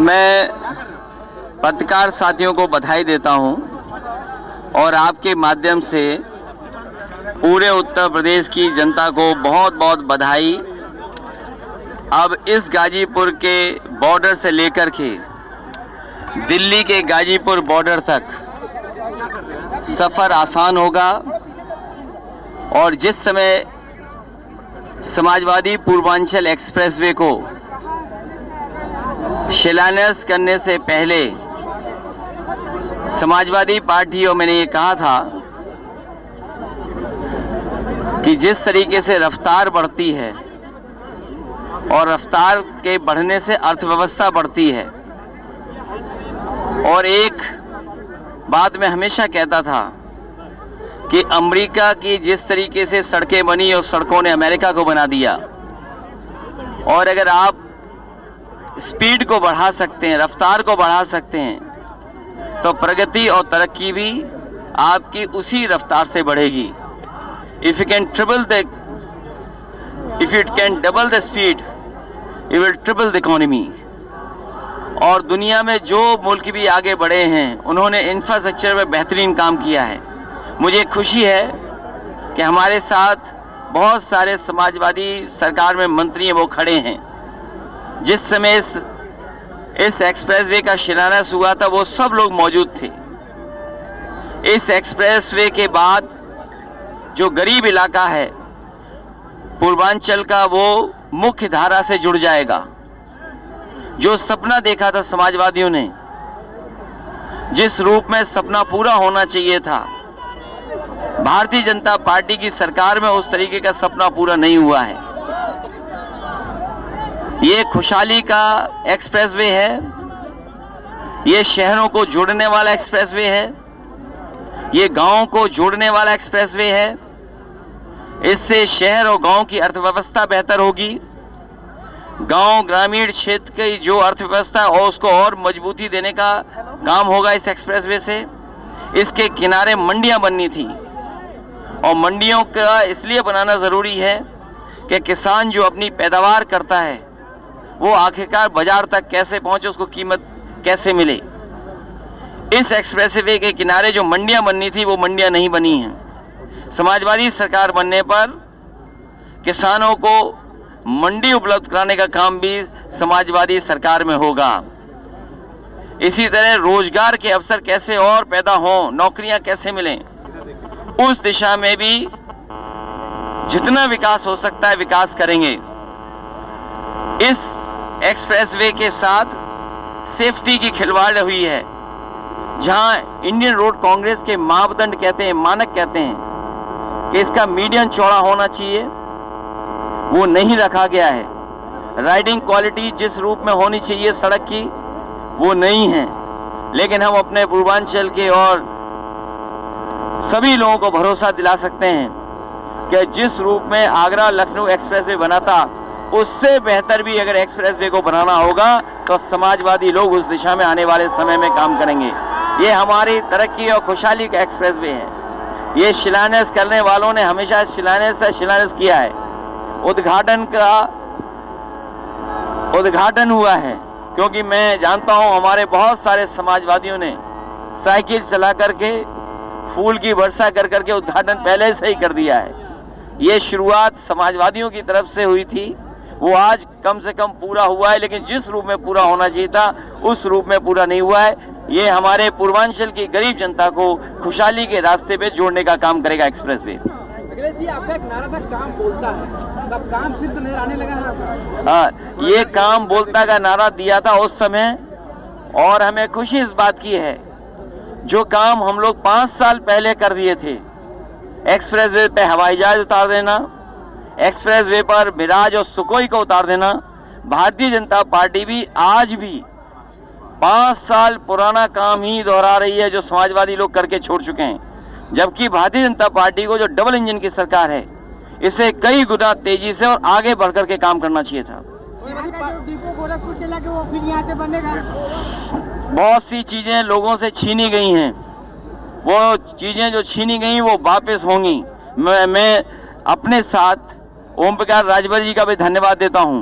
मैं पत्रकार साथियों को बधाई देता हूं और आपके माध्यम से पूरे उत्तर प्रदेश की जनता को बहुत बहुत बधाई। अब इस गाजीपुर के बॉर्डर से लेकर के दिल्ली के गाजीपुर बॉर्डर तक सफ़र आसान होगा और जिस समय समाजवादी पूर्वांचल एक्सप्रेसवे को शिलान्यास करने से पहले समाजवादी पार्टी और मैंने ये कहा था कि जिस तरीके से रफ्तार बढ़ती है और रफ्तार के बढ़ने से अर्थव्यवस्था बढ़ती है, और एक बात मैं हमेशा कहता था कि अमेरिका की जिस तरीके से सड़कें बनी और सड़कों ने अमेरिका को बना दिया, और अगर आप स्पीड को बढ़ा सकते हैं, रफ्तार को बढ़ा सकते हैं, तो प्रगति और तरक्की भी आपकी उसी रफ्तार से बढ़ेगी। If you can double the speed, you will triple the economy। और दुनिया में जो मुल्क भी आगे बढ़े हैं उन्होंने इंफ्रास्ट्रक्चर में बेहतरीन काम किया है। मुझे खुशी है कि हमारे साथ बहुत सारे समाजवादी सरकार में मंत्री हैं, वो खड़े हैं। जिस समय इस एक्सप्रेसवे का शिलान्यास हुआ था वो सब लोग मौजूद थे। इस एक्सप्रेसवे के बाद जो गरीब इलाका है पूर्वांचल का, वो मुख्य धारा से जुड़ जाएगा। जो सपना देखा था समाजवादियों ने, जिस रूप में सपना पूरा होना चाहिए था, भारतीय जनता पार्टी की सरकार में उस तरीके का सपना पूरा नहीं हुआ है। ये खुशहाली का एक्सप्रेसवे है, ये शहरों को जोड़ने वाला एक्सप्रेसवे है, ये गांवों को जोड़ने वाला एक्सप्रेसवे है। इससे शहर और गांव की अर्थव्यवस्था बेहतर होगी। गांव ग्रामीण क्षेत्र की जो अर्थव्यवस्था और उसको और मजबूती देने का काम होगा इस एक्सप्रेसवे से। इसके किनारे मंडियां बननी थी और मंडियों का इसलिए बनाना ज़रूरी है कि किसान जो अपनी पैदावार करता है वो आखिरकार बाजार तक कैसे पहुंचे, उसको कीमत कैसे मिले। इस एक्सप्रेसवे के किनारे जो मंडियां बननी थी वो मंडियां नहीं बनी हैं। समाजवादी सरकार बनने पर किसानों को मंडी उपलब्ध कराने का काम भी समाजवादी सरकार में होगा। इसी तरह रोजगार के अवसर कैसे और पैदा हों, नौकरियां कैसे मिलें, उस दिशा में भी जितना विकास हो सकता है विकास करेंगे। इस एक्सप्रेसवे के साथ सेफ्टी की खिलवाड़ हुई है। जहां इंडियन रोड कांग्रेस के मापदंड कहते हैं, मानक कहते हैं कि इसका मीडियन चौड़ा होना चाहिए, वो नहीं रखा गया है। राइडिंग क्वालिटी जिस रूप में होनी चाहिए सड़क की वो नहीं है। लेकिन हम अपने पूर्वांचल के और सभी लोगों को भरोसा दिला सकते हैं कि जिस रूप में आगरा लखनऊ एक्सप्रेसवे बना था उससे बेहतर भी अगर एक्सप्रेसवे को बनाना होगा तो समाजवादी लोग उस दिशा में आने वाले समय में काम करेंगे। ये हमारी तरक्की और खुशहाली का एक्सप्रेसवे है। ये शिलान्यास करने वालों ने हमेशा शिलान्यास किया है। उद्घाटन हुआ है, क्योंकि मैं जानता हूँ हमारे बहुत सारे समाजवादियों ने साइकिल चला करके फूल की वर्षा कर करके उद्घाटन पहले से ही कर दिया है। ये शुरुआत समाजवादियों की तरफ से हुई थी, वो आज कम से कम पूरा हुआ है, लेकिन जिस रूप में पूरा होना चाहिए था उस रूप में पूरा नहीं हुआ है। ये हमारे पूर्वांचल की गरीब जनता को खुशहाली के रास्ते पे जोड़ने का काम करेगा एक्सप्रेसवे। अखिलेश जी, आपका एक नारा था काम बोलता है, तब काम फिर तो नजर आने लगा है। हाँ, ये काम बोलता का नारा दिया था उस समय, और हमें खुशी इस बात की है जो काम हम लोग 5 साल पहले कर दिए थे। एक्सप्रेसवे पे हवाई जहाज उतार देना, एक्सप्रेसवे पर मिराज और सुकोई को उतार देना। भारतीय जनता पार्टी भी आज भी 5 साल पुराना काम ही दोहरा रही है जो समाजवादी लोग करके छोड़ चुके हैं। जबकि भारतीय जनता पार्टी को जो डबल इंजन की सरकार है इसे कई गुना तेजी से और आगे बढ़ कर के काम करना चाहिए था। बहुत सी चीज़ें लोगों से छीनी गई हैं, वो चीज़ें जो छीनी गई वो वापस होंगी। मैं अपने साथ ओम प्रकाश राजभर जी का भी धन्यवाद देता हूं।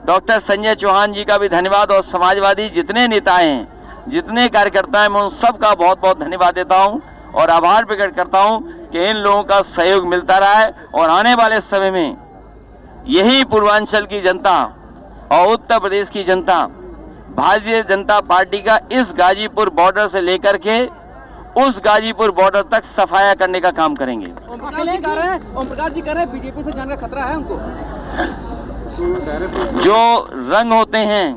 डॉक्टर संजय चौहान जी का भी धन्यवाद, और समाजवादी जितने नेता हैं, जितने कार्यकर्ता हैं, मैं उन सब का बहुत बहुत धन्यवाद देता हूं और आभार प्रकट करता हूं कि इन लोगों का सहयोग मिलता रहा है। और आने वाले समय में यही पूर्वांचल की जनता और उत्तर प्रदेश की जनता भारतीय जनता पार्टी का इस गाजीपुर बॉर्डर से लेकर के उस गाजीपुर बॉर्डर तक सफाया करने का काम करेंगे। ओम प्रकाश जी कह रहे हैं बीजेपी से जाने का खतरा है उनको। जो रंग होते हैं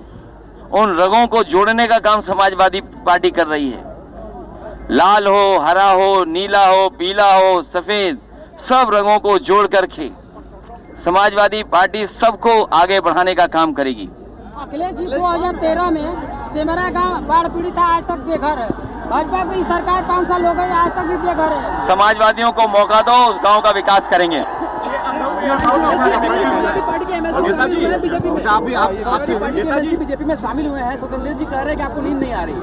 उन रंगों को जोड़ने का काम समाजवादी पार्टी कर रही है। लाल हो, हरा हो, नीला हो, पीला हो, सफेद, सब रंगों को जोड़ करके समाजवादी पार्टी सबको आगे बढ़ाने का काम करेगी। अखिलेश जी 2013 में सेमरा गांव बाढ़ पीड़ित था, आज तक बेघर है। भाजपा की सरकार 5 साल हो गए, आज तक भी बेघर है। समाजवादियों को मौका दो, उस गांव का विकास करेंगे। पार्टी के एमएलसी शामिल हुए हैं बीजेपी में, बीजेपी में शामिल हुए हैं। स्वतंत्र जी कह रहे हैं कि आपको नींद नहीं आ रही है।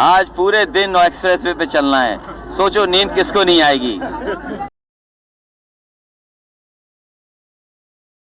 आज पूरे दिन एक्सप्रेस वे पे चलना है, सोचो नींद किसको नहीं आएगी।